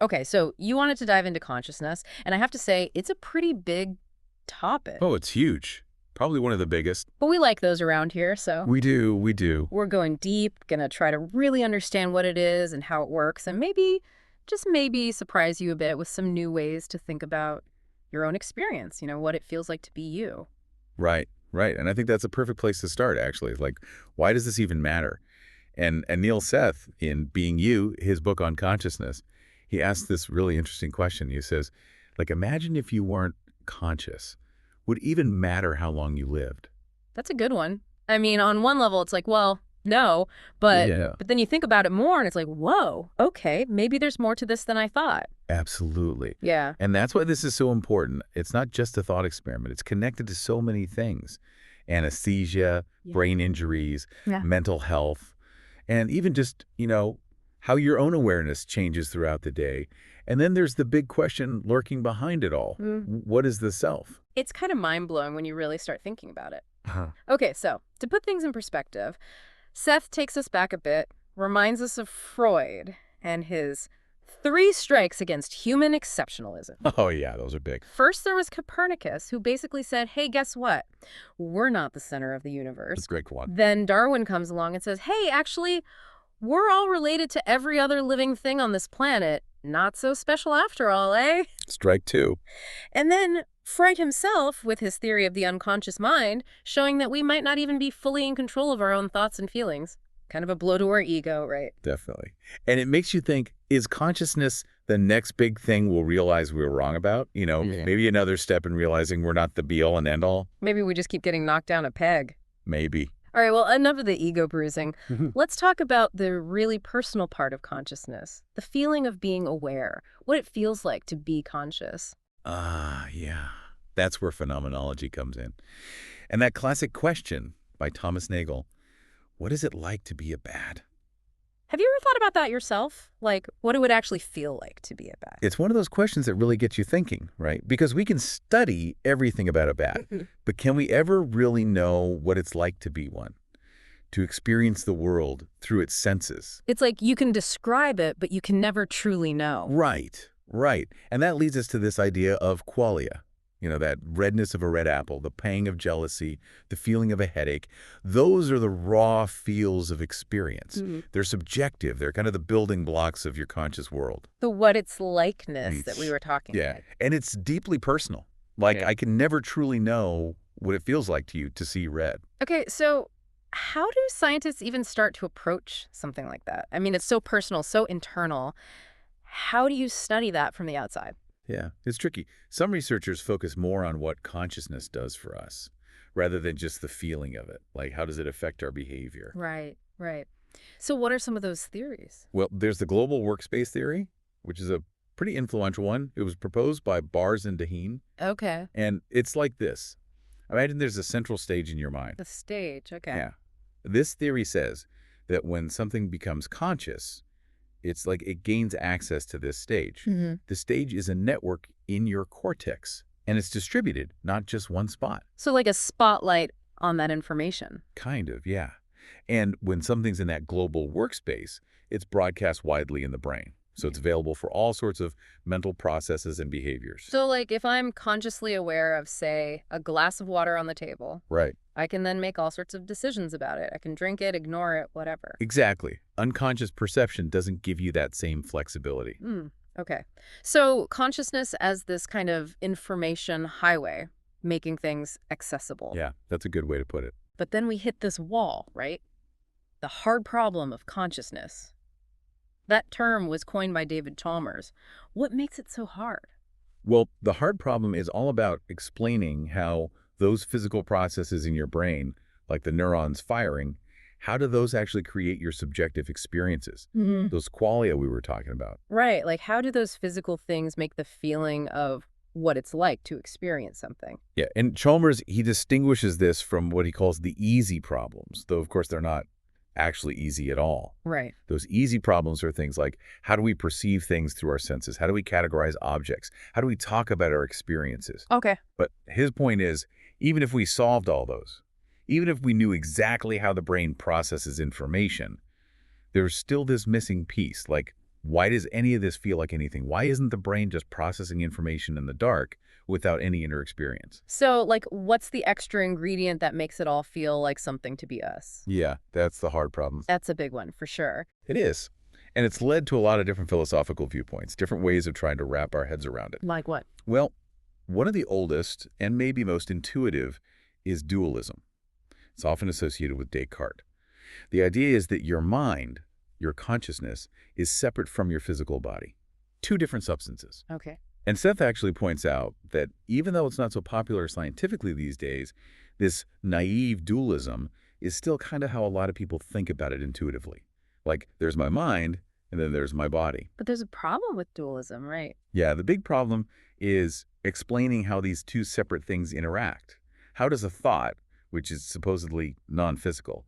Okay, so you wanted to dive into consciousness, and I have to say, it's a pretty big topic. Oh, it's huge. Probably one of the biggest. But we like those around here, so We do. we're going deep, gonna try to really understand what it is and how it works, and maybe, just maybe, surprise you a bit with some new ways to think about your own experience, what it feels like to be you. Right. And I think that's a perfect place to start, actually. Like, why does this even matter? And Neil Seth, in Being You, his book on consciousness, he asks this really interesting question. He says, like, imagine if you weren't conscious. Would it even matter how long you lived? That's a good one. I mean, on one level, it's like, well, no, but then you think about it more and it's like, whoa, okay, maybe there's more to this than I thought. Absolutely. Yeah. And that's why this is so important. It's not just a thought experiment. It's connected to so many things. Anesthesia, brain injuries, mental health, and even just, how your own awareness changes throughout the day. And then there's the big question lurking behind it all. What is the self? It's kind of mind-blowing when you really start thinking about it. Uh-huh. Okay, so to put things in perspective, Seth takes us back a bit, reminds us of Freud and his 3 strikes against human exceptionalism. Oh, yeah, those are big. First, there was Copernicus, who basically said, hey, guess what? We're not the center of the universe. That's a great one. Then Darwin comes along and says, hey, actually, we're all related to every other living thing on this planet. Not so special after all, eh? Strike 2. And then Freud himself, with his theory of the unconscious mind, showing that we might not even be fully in control of our own thoughts and feelings. Kind of a blow to our ego, right? Definitely. And it makes you think, is consciousness the next big thing we'll realize we were wrong about? Maybe another step in realizing we're not the be-all and end-all? Maybe we just keep getting knocked down a peg. Maybe. All right, well, enough of the ego bruising. Let's talk about the really personal part of consciousness, the feeling of being aware, what it feels like to be conscious. Yeah. That's where phenomenology comes in. And that classic question by Thomas Nagel, what is it like to be a bat? Have you ever thought about that yourself? Like, what it would actually feel like to be a bat? It's one of those questions that really gets you thinking, right? Because we can study everything about a bat, but can we ever really know what it's like to be one? To experience the world through its senses? It's like you can describe it, but you can never truly know. Right. And that leads us to this idea of qualia. That redness of a red apple, the pang of jealousy, the feeling of a headache. Those are the raw feels of experience. They're subjective. They're kind of the building blocks of your conscious world. The what it's likeness that we were talking about. Yeah, and it's deeply personal. I can never truly know what it feels like to you to see red. Okay, so how do scientists even start to approach something like that? I mean, it's so personal, so internal. How do you study that from the outside? Yeah, it's tricky. Some researchers focus more on what consciousness does for us, rather than just the feeling of it. Like, how does it affect our behavior? Right. So what are some of those theories? Well, there's the global workspace theory, which is a pretty influential one. It was proposed by Bars and Daheen. Okay. And it's like this. Imagine there's a central stage in your mind. The stage, okay. Yeah. This theory says that when something becomes conscious, it's like it gains access to this stage. The stage is a network in your cortex, and it's distributed, not just one spot. So like a spotlight on that information. Kind of, yeah. And when something's in that global workspace, it's broadcast widely in the brain. So it's available for all sorts of mental processes and behaviors. So like if I'm consciously aware of, say, a glass of water on the table, right, I can then make all sorts of decisions about it. I can drink it, ignore it, whatever. Exactly. Unconscious perception doesn't give you that same flexibility. Okay. So consciousness as this kind of information highway, making things accessible. Yeah, that's a good way to put it. But then we hit this wall, right? The hard problem of consciousness. That term was coined by David Chalmers. What makes it so hard? Well, the hard problem is all about explaining how those physical processes in your brain, like the neurons firing, how do those actually create your subjective experiences? Those qualia we were talking about. Right. Like how do those physical things make the feeling of what it's like to experience something? Yeah. And Chalmers, he distinguishes this from what he calls the easy problems, though, of course, they're not actually easy at all. Right. Those easy problems are things like, how do we perceive things through our senses? How do we categorize objects? How do we talk about our experiences? Okay. But his point is, even if we solved all those, even if we knew exactly how the brain processes information, there's still this missing piece, like Why does any of this feel like anything? Why isn't the brain just processing information in the dark without any inner experience? So, like, what's the extra ingredient that makes it all feel like something to be us? Yeah, that's the hard problem. That's a big one, for sure. It is. And it's led to a lot of different philosophical viewpoints, different ways of trying to wrap our heads around it. Like what? Well, one of the oldest and maybe most intuitive is dualism. It's often associated with Descartes. The idea is that your mind, your consciousness, is separate from your physical body. Two different substances. Okay. And Seth actually points out that even though it's not so popular scientifically these days, this naive dualism is still kind of how a lot of people think about it intuitively. Like, there's my mind, and then there's my body. But there's a problem with dualism, right? Yeah, the big problem is explaining how these two separate things interact. How does a thought, which is supposedly non-physical,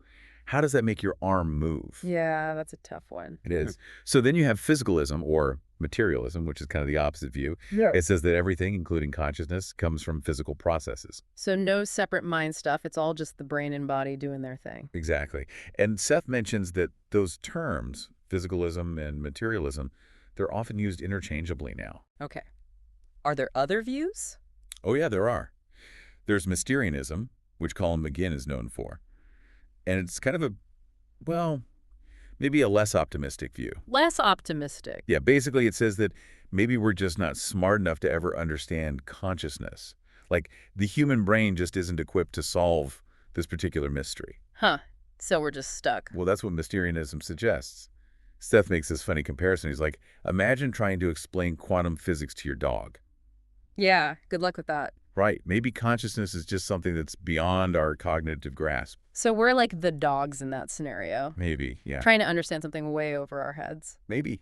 how does that make your arm move? Yeah, that's a tough one. It is. So then you have physicalism or materialism, which is kind of the opposite view. Yeah. It says that everything, including consciousness, comes from physical processes. So no separate mind stuff. It's all just the brain and body doing their thing. Exactly. And Seth mentions that those terms, physicalism and materialism, they're often used interchangeably now. Okay. Are there other views? Oh yeah, there are. There's Mysterianism, which Colin McGinn is known for. And it's kind of a, well, maybe a less optimistic view. Less optimistic. Yeah, basically it says that maybe we're just not smart enough to ever understand consciousness. Like, the human brain just isn't equipped to solve this particular mystery. Huh. So we're just stuck. Well, that's what Mysterianism suggests. Seth makes this funny comparison. He's like, imagine trying to explain quantum physics to your dog. Yeah, good luck with that. Right. Maybe consciousness is just something that's beyond our cognitive grasp. So we're like the dogs in that scenario. Maybe, yeah. Trying to understand something way over our heads. Maybe.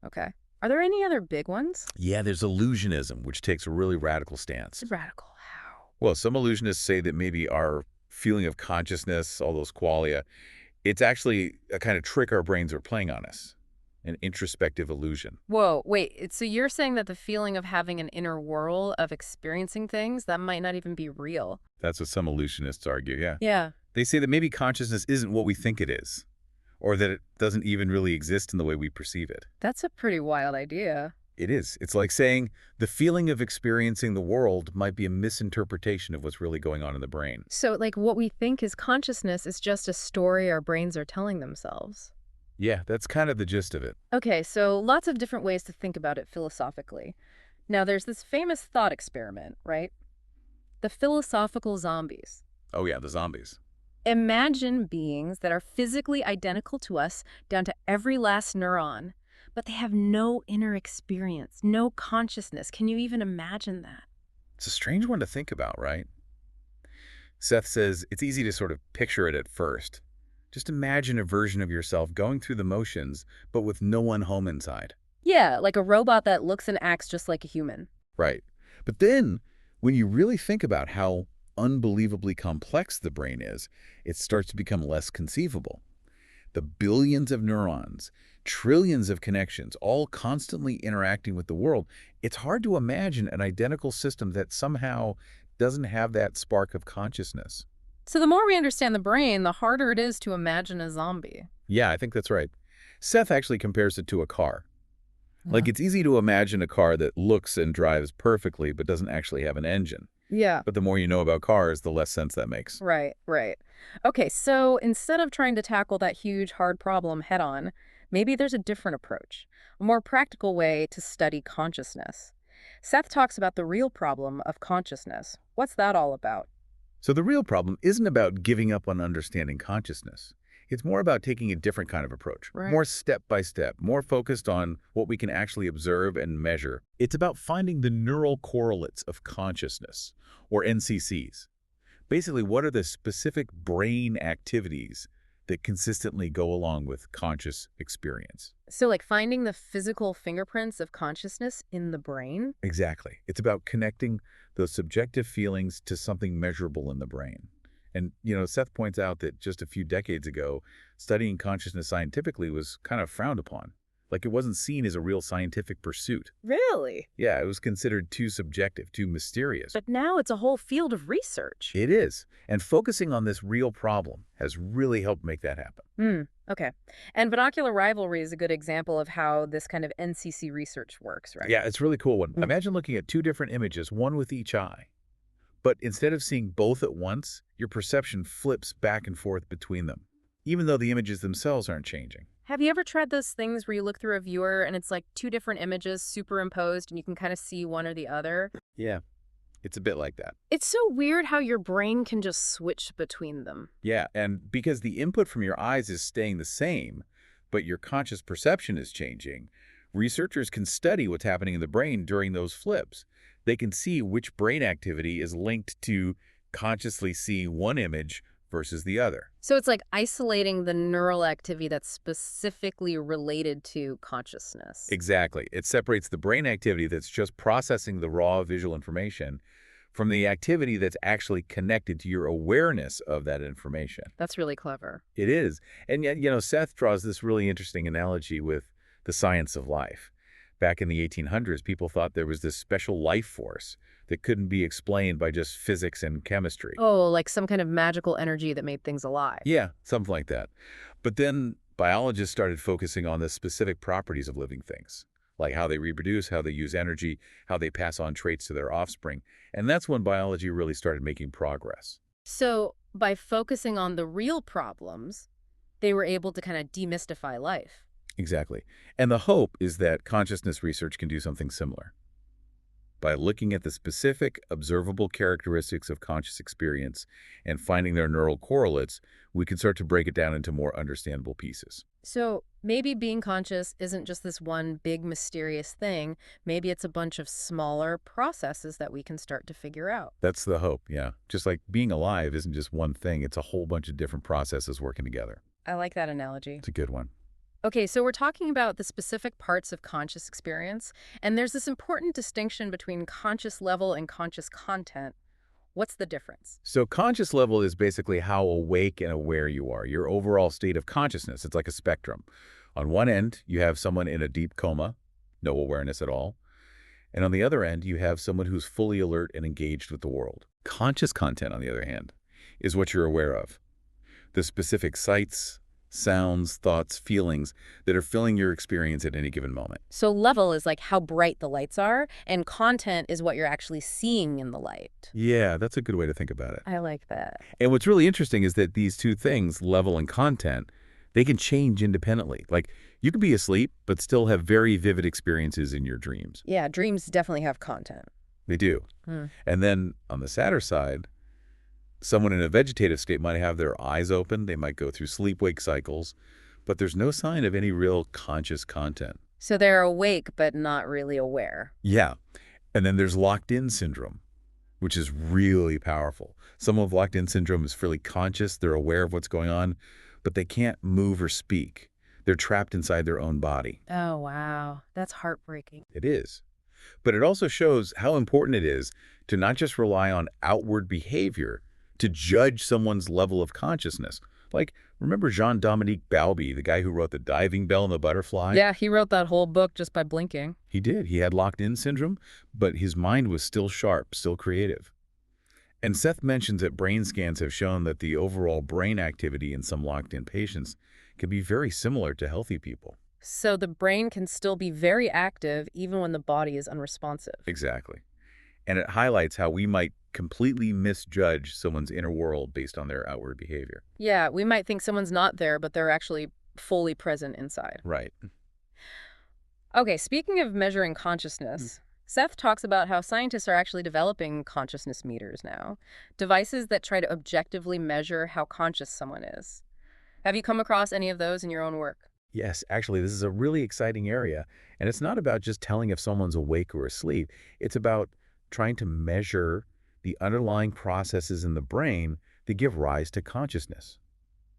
Okay. Are there any other big ones? Yeah, there's illusionism, which takes a really radical stance. Radical. How? Well, some illusionists say that maybe our feeling of consciousness, all those qualia, it's actually a kind of trick our brains are playing on us. An introspective illusion. Whoa, wait. So you're saying that the feeling of having an inner world of experiencing things, that might not even be real? That's what some illusionists argue, yeah. Yeah. They say that maybe consciousness isn't what we think it is, or that it doesn't even really exist in the way we perceive it. That's a pretty wild idea. It is. It's like saying the feeling of experiencing the world might be a misinterpretation of what's really going on in the brain. So, like, what we think is consciousness is just a story our brains are telling themselves. Yeah, that's kind of the gist of it. Okay, so lots of different ways to think about it philosophically. Now, there's this famous thought experiment, right? The philosophical zombies. Oh yeah, the zombies. Imagine beings that are physically identical to us down to every last neuron, but they have no inner experience, no consciousness. Can you even imagine that? It's a strange one to think about, right? Seth says it's easy to sort of picture it at first. Just imagine a version of yourself going through the motions, but with no one home inside. Yeah, like a robot that looks and acts just like a human. Right. But then, when you really think about how unbelievably complex the brain is, it starts to become less conceivable. The billions of neurons, trillions of connections, all constantly interacting with the world, it's hard to imagine an identical system that somehow doesn't have that spark of consciousness. So the more we understand the brain, the harder it is to imagine a zombie. Yeah, I think that's right. Seth actually compares it to a car. Like, it's easy to imagine a car that looks and drives perfectly but doesn't actually have an engine. Yeah. But the more you know about cars, the less sense that makes. Right, right. Okay, so instead of trying to tackle that huge, hard problem head on, maybe there's a different approach, a more practical way to study consciousness. Seth talks about the real problem of consciousness. What's that all about? So the real problem isn't about giving up on understanding consciousness. It's more about taking a different kind of approach, Right. more step by step, more focused on what we can actually observe and measure. It's about finding the neural correlates of consciousness, or NCCs. Basically, what are the specific brain activities that consistently go along with conscious experience? So like finding the physical fingerprints of consciousness in the brain? Exactly. It's about connecting those subjective feelings to something measurable in the brain. And, Seth points out that just a few decades ago, studying consciousness scientifically was kind of frowned upon. Like it wasn't seen as a real scientific pursuit. Really? Yeah, it was considered too subjective, too mysterious. But now it's a whole field of research. It is. And focusing on this real problem has really helped make that happen. Okay. And binocular rivalry is a good example of how this kind of NCC research works, right? Yeah, it's a really cool one. Mm. Imagine looking at two different images, one with each eye. But instead of seeing both at once, your perception flips back and forth between them, even though the images themselves aren't changing. Have you ever tried those things where you look through a viewer and it's like two different images superimposed and you can kind of see one or the other? Yeah, it's a bit like that. It's so weird how your brain can just switch between them. Yeah, and because the input from your eyes is staying the same, but your conscious perception is changing, researchers can study what's happening in the brain during those flips. They can see which brain activity is linked to consciously seeing one image versus the other. So it's like isolating the neural activity that's specifically related to consciousness. Exactly. It separates the brain activity that's just processing the raw visual information from the activity that's actually connected to your awareness of that information. That's really clever. It is. And yet, Seth draws this really interesting analogy with the science of life. Back in the 1800s, people thought there was this special life force that couldn't be explained by just physics and chemistry. Oh, like some kind of magical energy that made things alive. Yeah, something like that. But then biologists started focusing on the specific properties of living things, like how they reproduce, how they use energy, how they pass on traits to their offspring. And that's when biology really started making progress. So by focusing on the real problems, they were able to kind of demystify life. Exactly. And the hope is that consciousness research can do something similar. By looking at the specific, observable characteristics of conscious experience and finding their neural correlates, we can start to break it down into more understandable pieces. So maybe being conscious isn't just this one big mysterious thing. Maybe it's a bunch of smaller processes that we can start to figure out. That's the hope, yeah. Just like being alive isn't just one thing, it's a whole bunch of different processes working together. I like that analogy. It's a good one. Okay, so we're talking about the specific parts of conscious experience, and there's this important distinction between conscious level and conscious content. What's the difference? So conscious level is basically how awake and aware you are, your overall state of consciousness. It's like a spectrum. On one end, you have someone in a deep coma, no awareness at all. And on the other end, you have someone who's fully alert and engaged with the world. Conscious content, on the other hand, is what you're aware of. The specific sights, sounds, thoughts, feelings that are filling your experience at any given moment. So level is like how bright the lights are, and content is what you're actually seeing in the light. Yeah, that's a good way to think about it. I like that. And what's really interesting is that these two things, level and content, they can change independently. Like, you could be asleep, but still have very vivid experiences in your dreams. Yeah, dreams definitely have content. They do. And then on the sadder side, someone in a vegetative state might have their eyes open, they might go through sleep-wake cycles, but there's no sign of any real conscious content. So they're awake, but not really aware. Yeah. And then there's locked-in syndrome, which is really powerful. Someone with locked-in syndrome is fairly conscious, they're aware of what's going on, but they can't move or speak. They're trapped inside their own body. Oh, wow. That's heartbreaking. It is. But it also shows how important it is to not just rely on outward behavior to judge someone's level of consciousness. Like, remember Jean-Dominique Bauby, the guy who wrote The Diving Bell and the Butterfly? Yeah, he wrote that whole book just by blinking. He did. He had locked-in syndrome, but his mind was still sharp, still creative. And Seth mentions that brain scans have shown that the overall brain activity in some locked-in patients can be very similar to healthy people. So the brain can still be very active even when the body is unresponsive. Exactly. And it highlights how we might completely misjudge someone's inner world based on their outward behavior. Yeah, we might think someone's not there, but they're actually fully present inside. Right. Okay, speaking of measuring consciousness, Seth talks about how scientists are actually developing consciousness meters now, devices that try to objectively measure how conscious someone is. Have you come across any of those in your own work? Yes, actually, this is a really exciting area. And it's not about just telling if someone's awake or asleep. It's about trying to measure the underlying processes in the brain that give rise to consciousness.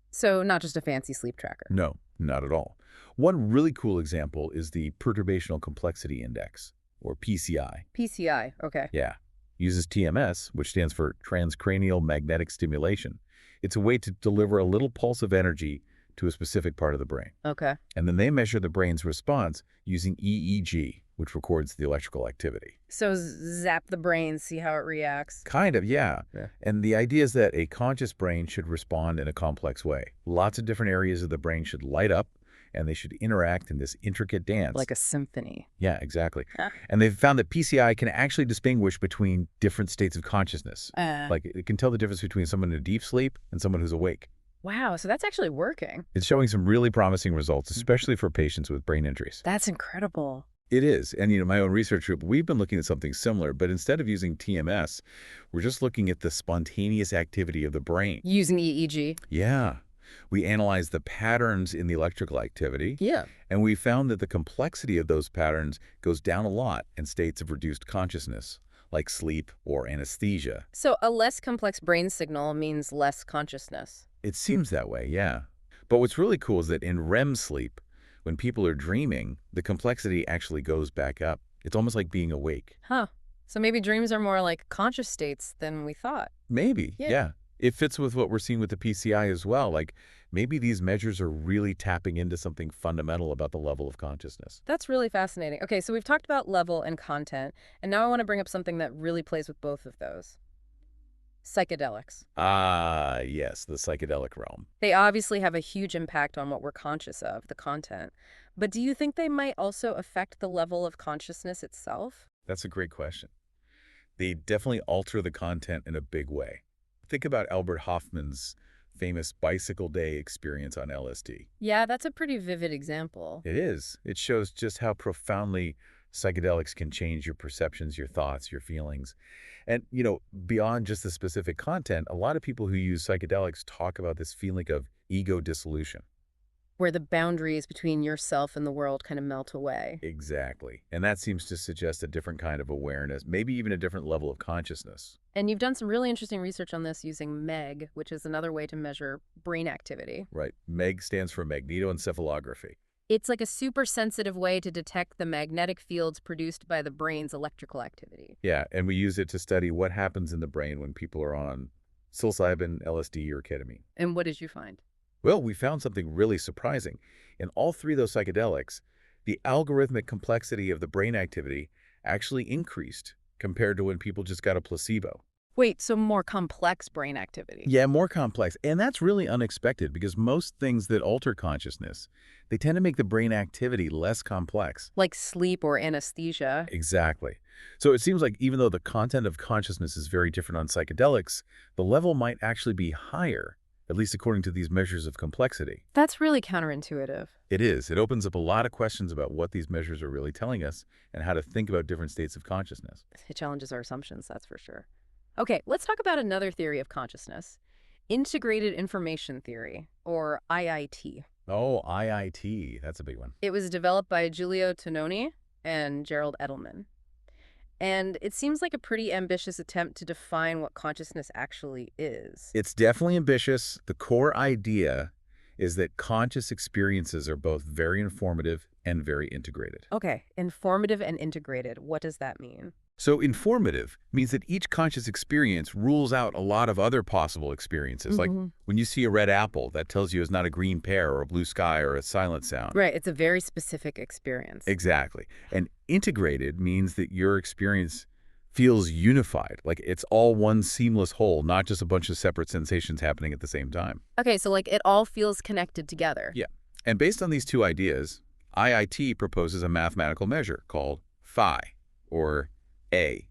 So not just a fancy sleep tracker. No, not at all. One really cool example is the Perturbational Complexity Index, or PCI. PCI, okay. Yeah. Uses TMS, which stands for transcranial magnetic stimulation. It's a way to deliver a little pulse of energy to a specific part of the brain. Okay. And then they measure the brain's response using EEG, which records the electrical activity. So zap the brain, see how it reacts. Kind of, yeah. Yeah. And the idea is that a conscious brain should respond in a complex way. Lots of different areas of the brain should light up, and they should interact in this intricate dance. Like a symphony. Yeah, exactly. Huh. And they've found that PCI can actually distinguish between different states of consciousness. Like it can tell the difference between someone in a deep sleep and someone who's awake. Wow, so that's actually working. It's showing some really promising results, especially for patients with brain injuries. That's incredible. It is. And, my own research group, we've been looking at something similar, but instead of using TMS, we're just looking at the spontaneous activity of the brain. Using EEG? Yeah. We analyzed the patterns in the electrical activity. Yeah. And we found that the complexity of those patterns goes down a lot in states of reduced consciousness, like sleep or anesthesia. So a less complex brain signal means less consciousness. It seems that way, yeah. But what's really cool is that in REM sleep, when people are dreaming, the complexity actually goes back up. It's almost like being awake. Huh. So maybe dreams are more like conscious states than we thought. Maybe, Yeah. yeah. It fits with what we're seeing with the PCI as well. Like, maybe these measures are really tapping into something fundamental about the level of consciousness. That's really fascinating. Okay, so we've talked about level and content, and now I want to bring up something that really plays with both of those. Psychedelics. Ah, yes, the psychedelic realm. They obviously have a huge impact on what we're conscious of, the content. But do you think they might also affect the level of consciousness itself? That's a great question. They definitely alter the content in a big way. Think about Albert Hoffman's famous bicycle day experience on LSD. Yeah, that's a pretty vivid example. It is. It shows just how profoundly psychedelics can change your perceptions, your thoughts, your feelings. And, beyond just the specific content, a lot of people who use psychedelics talk about this feeling of ego dissolution. Where the boundaries between yourself and the world kind of melt away. Exactly. And that seems to suggest a different kind of awareness, maybe even a different level of consciousness. And you've done some really interesting research on this using MEG, which is another way to measure brain activity. Right. MEG stands for magnetoencephalography. It's like a super sensitive way to detect the magnetic fields produced by the brain's electrical activity. Yeah, and we use it to study what happens in the brain when people are on psilocybin, LSD, or ketamine. And what did you find? Well, we found something really surprising. In all three of those psychedelics, the algorithmic complexity of the brain activity actually increased compared to when people just got a placebo. Wait, so more complex brain activity? Yeah, more complex. And that's really unexpected because most things that alter consciousness, they tend to make the brain activity less complex. Like sleep or anesthesia. Exactly. So it seems like even though the content of consciousness is very different on psychedelics, the level might actually be higher, at least according to these measures of complexity. That's really counterintuitive. It is. It opens up a lot of questions about what these measures are really telling us and how to think about different states of consciousness. It challenges our assumptions, that's for sure. Okay, let's talk about another theory of consciousness. Integrated Information Theory, or IIT. Oh, IIT. That's a big one. It was developed by Giulio Tononi and Gerald Edelman. And it seems like a pretty ambitious attempt to define what consciousness actually is. It's definitely ambitious. The core idea is that conscious experiences are both very informative and very integrated. Okay, informative and integrated. What does that mean? So informative means that each conscious experience rules out a lot of other possible experiences. Like when you see a red apple, that tells you it's not a green pear or a blue sky or a silent sound. Right, it's a very specific experience. Exactly. And integrated means that your experience feels unified, like it's all one seamless whole, not just a bunch of separate sensations happening at the same time. Okay, so like it all feels connected together. Yeah. And based on these two ideas, IIT proposes a mathematical measure called phi, or A.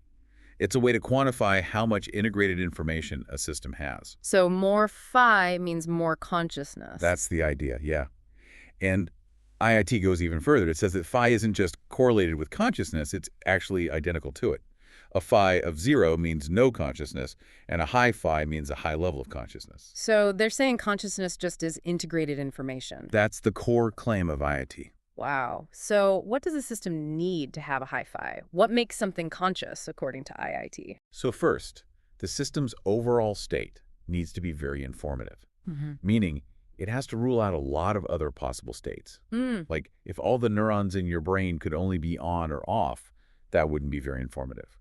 It's a way to quantify how much integrated information a system has. So more phi means more consciousness. That's the idea, yeah. And IIT goes even further. It says that phi isn't just correlated with consciousness, it's actually identical to it. A phi of 0 means no consciousness, and a high phi means a high level of consciousness. So they're saying consciousness just is integrated information. That's the core claim of IIT. Wow. So what does a system need to have a high phi? What makes something conscious, according to IIT? So first, the system's overall state needs to be very informative, meaning it has to rule out a lot of other possible states. Like if all the neurons in your brain could only be on or off, that wouldn't be very informative.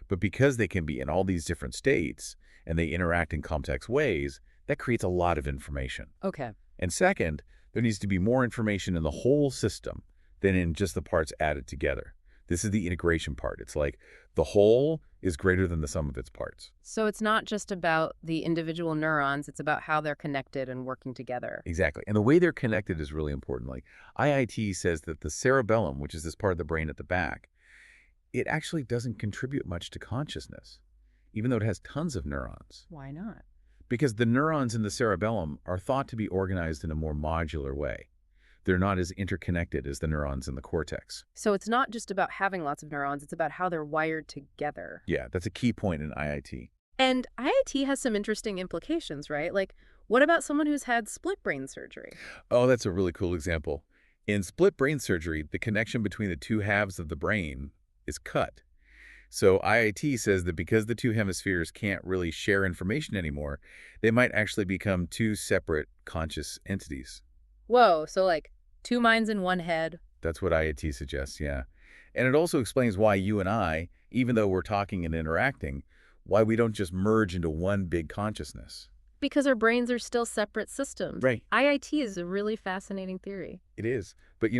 But because they can be in all these different states and they interact in complex ways, that creates a lot of information. Okay. And second, there needs to be more information in the whole system than in just the parts added together. This is the integration part. It's like the whole is greater than the sum of its parts. So it's not just about the individual neurons, it's about how they're connected and working together. Exactly. And the way they're connected is really important. Like IIT says that the cerebellum, which is this part of the brain at the back, it actually doesn't contribute much to consciousness, even though it has tons of neurons. Why not? Because the neurons in the cerebellum are thought to be organized in a more modular way. They're not as interconnected as the neurons in the cortex. So it's not just about having lots of neurons, it's about how they're wired together. Yeah, that's a key point in IIT. And IIT has some interesting implications, right? Like, what about someone who's had split brain surgery? Oh, that's a really cool example. In split brain surgery, the connection between the two halves of the brain is cut. So IIT says that because the two hemispheres can't really share information anymore, they might actually become two separate conscious entities. Whoa, so like two minds in one head. That's what IIT suggests, yeah. And it also explains why you and I, even though we're talking and interacting, why we don't just merge into one big consciousness. Because our brains are still separate systems. Right. IIT is a really fascinating theory. It is. But,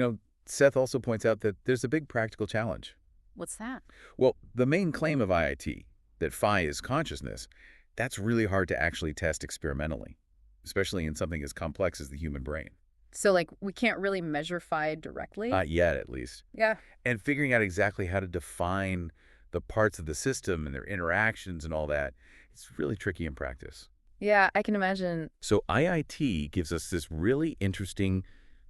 Seth also points out that there's a big practical challenge. What's that? Well, the main claim of IIT, that phi is consciousness, that's really hard to actually test experimentally, especially in something as complex as the human brain. So, like, we can't really measure phi directly? Not yet, at least. Yeah. And figuring out exactly how to define the parts of the system and their interactions and all that, it's really tricky in practice. Yeah, I can imagine. So IIT gives us this really interesting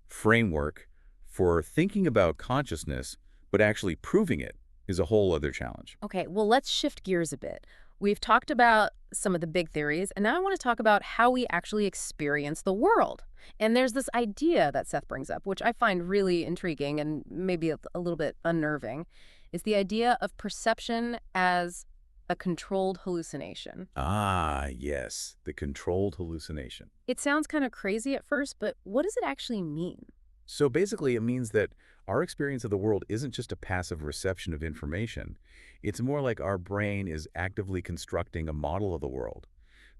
framework for thinking about consciousness, but actually proving it is a whole other challenge. Okay, well, let's shift gears a bit. We've talked about some of the big theories, and now I want to talk about how we actually experience the world. And there's this idea that Seth brings up, which I find really intriguing and maybe a little bit unnerving, is the idea of perception as a controlled hallucination. Ah, yes, the controlled hallucination. It sounds kind of crazy at first, but what does it actually mean? So basically, it means that our experience of the world isn't just a passive reception of information. It's more like our brain is actively constructing a model of the world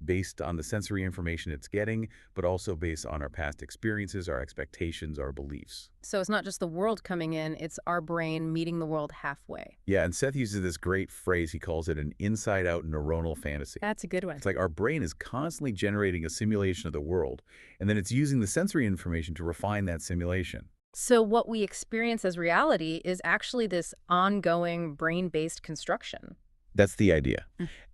based on the sensory information it's getting, but also based on our past experiences, our expectations, our beliefs. So it's not just the world coming in, it's our brain meeting the world halfway. Yeah, and Seth uses this great phrase. He calls it an inside-out neuronal fantasy. That's a good one. It's like our brain is constantly generating a simulation of the world, and then it's using the sensory information to refine that simulation. So what we experience as reality is actually this ongoing brain-based construction. That's the idea.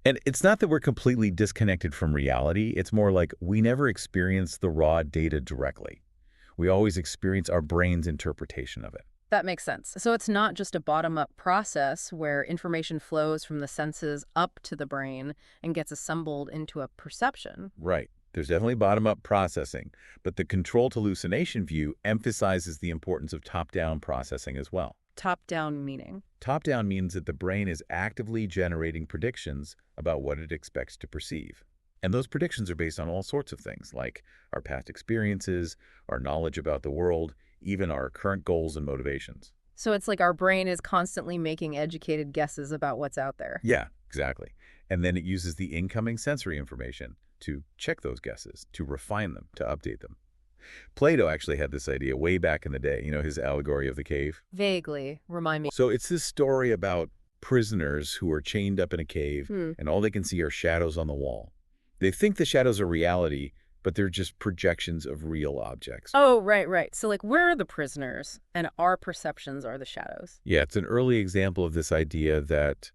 And it's not that we're completely disconnected from reality. It's more like we never experience the raw data directly. We always experience our brain's interpretation of it. That makes sense. So it's not just a bottom-up process where information flows from the senses up to the brain and gets assembled into a perception. Right. There's definitely bottom-up processing, but the controlled hallucination view emphasizes the importance of top-down processing as well. Top-down meaning? Top-down means that the brain is actively generating predictions about what it expects to perceive. And those predictions are based on all sorts of things, like our past experiences, our knowledge about the world, even our current goals and motivations. So it's like our brain is constantly making educated guesses about what's out there. Yeah, exactly. And then it uses the incoming sensory information to check those guesses, to refine them, to update them. Plato actually had this idea way back in the day, his allegory of the cave. Vaguely. Remind me. So it's this story about prisoners who are chained up in a cave, and all they can see are shadows on the wall. They think the shadows are reality, but they're just projections of real objects. Oh, right. So like we're the prisoners, and our perceptions are the shadows. Yeah, it's an early example of this idea that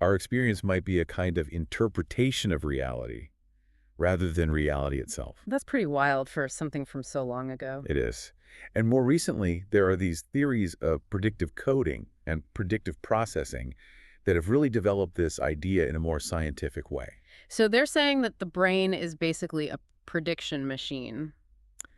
our experience might be a kind of interpretation of reality, rather than reality itself. That's pretty wild for something from so long ago. It is. And more recently, there are these theories of predictive coding and predictive processing that have really developed this idea in a more scientific way. So they're saying that the brain is basically a prediction machine.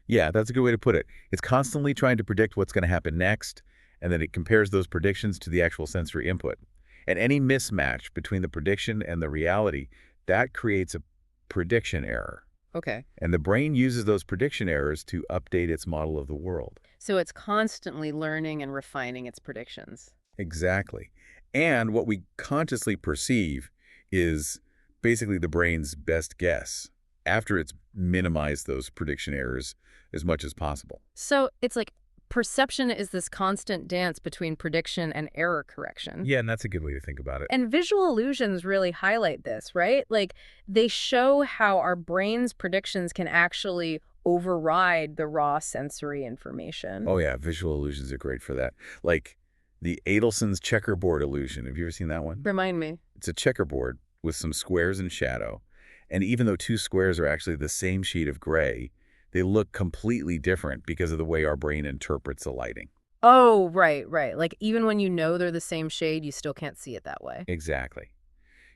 Yeah, that's a good way to put it. It's constantly trying to predict what's going to happen next, and then it compares those predictions to the actual sensory input. And any mismatch between the prediction and the reality, that creates a prediction error. Okay. And the brain uses those prediction errors to update its model of the world. So it's constantly learning and refining its predictions. Exactly. And what we consciously perceive is basically the brain's best guess after it's minimized those prediction errors as much as possible. So it's like perception is this constant dance between prediction and error correction. Yeah, and that's a good way to think about it. And visual illusions really highlight this, right? Like they show how our brain's predictions can actually override the raw sensory information. Oh yeah, visual illusions are great for that. Like the Adelson's checkerboard illusion. Have you ever seen that one? Remind me. It's a checkerboard with some squares in shadow. And even though two squares are actually the same shade of gray, they look completely different because of the way our brain interprets the lighting. Oh, right, right. Like even when you know they're the same shade, you still can't see it that way. Exactly.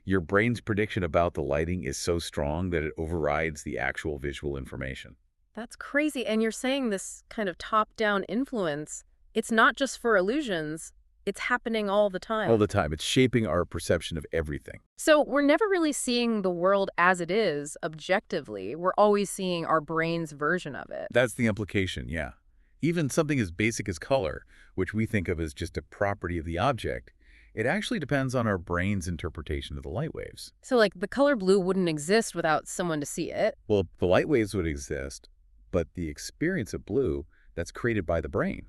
Your brain's prediction about the lighting is so strong that it overrides the actual visual information. That's crazy. And you're saying this kind of top-down influence, it's not just for illusions, it's happening all the time. All the time. It's shaping our perception of everything. So we're never really seeing the world as it is objectively. We're always seeing our brain's version of it. That's the implication, yeah. Even something as basic as color, which we think of as just a property of the object, it actually depends on our brain's interpretation of the light waves. So like the color blue wouldn't exist without someone to see it. Well, the light waves would exist, but the experience of blue, that's created by the brain.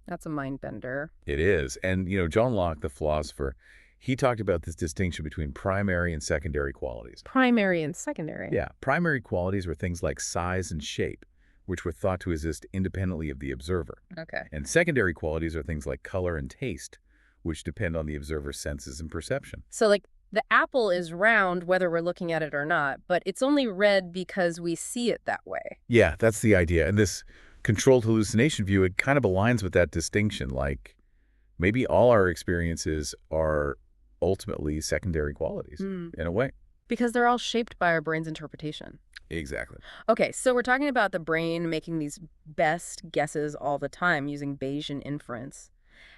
That's a mind bender. It is. And, John Locke, the philosopher, he talked about this distinction between primary and secondary qualities. Primary and secondary. Yeah, primary qualities were things like size and shape, which were thought to exist independently of the observer. Okay. And secondary qualities are things like color and taste, which depend on the observer's senses and perception. So like the apple is round whether we're looking at it or not, but it's only red because we see it that way. Yeah, that's the idea. And this controlled hallucination view, it kind of aligns with that distinction. Like maybe all our experiences are ultimately secondary qualities in a way. Because they're all shaped by our brain's interpretation. Exactly. Okay, so we're talking about the brain making these best guesses all the time using Bayesian inference.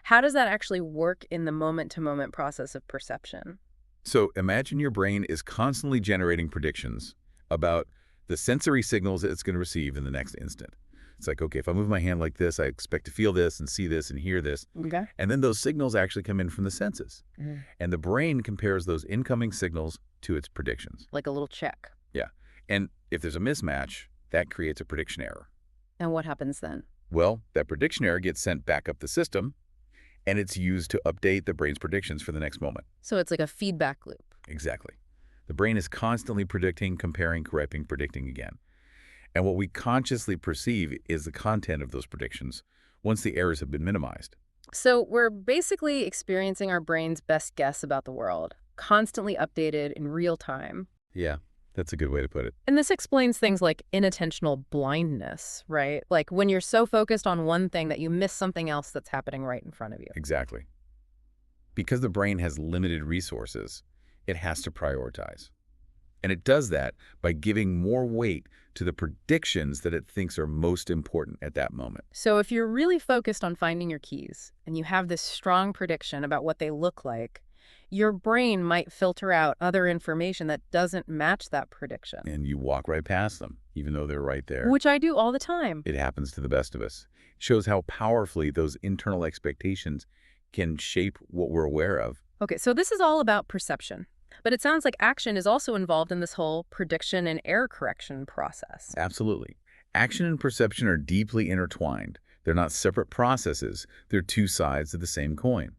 How does that actually work in the moment-to-moment process of perception? So imagine your brain is constantly generating predictions about the sensory signals that it's going to receive in the next instant. It's like, okay, if I move my hand like this, I expect to feel this and see this and hear this. Okay. And then those signals actually come in from the senses. And the brain compares those incoming signals to its predictions. Like a little check. Yeah. And if there's a mismatch, that creates a prediction error. And what happens then? Well, that prediction error gets sent back up the system, and it's used to update the brain's predictions for the next moment. So it's like a feedback loop. Exactly. The brain is constantly predicting, comparing, correcting, predicting again. And what we consciously perceive is the content of those predictions once the errors have been minimized. So we're basically experiencing our brain's best guess about the world, constantly updated in real time. Yeah, that's a good way to put it. And this explains things like inattentional blindness, right? Like when you're so focused on one thing that you miss something else that's happening right in front of you. Exactly. Because the brain has limited resources, it has to prioritize. And it does that by giving more weight to the predictions that it thinks are most important at that moment. So if you're really focused on finding your keys and you have this strong prediction about what they look like, your brain might filter out other information that doesn't match that prediction. And you walk right past them, even though they're right there. Which I do all the time. It happens to the best of us. It shows how powerfully those internal expectations can shape what we're aware of. Okay, so this is all about perception. But it sounds like action is also involved in this whole prediction and error correction process. Absolutely. Action and perception are deeply intertwined. They're not separate processes. They're two sides of the same coin.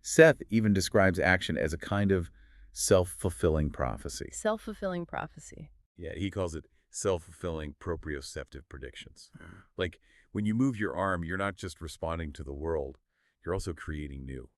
Seth even describes action as a kind of self-fulfilling prophecy. Self-fulfilling prophecy. Yeah, he calls it self-fulfilling proprioceptive predictions. Like when you move your arm, you're not just responding to the world, you're also creating new.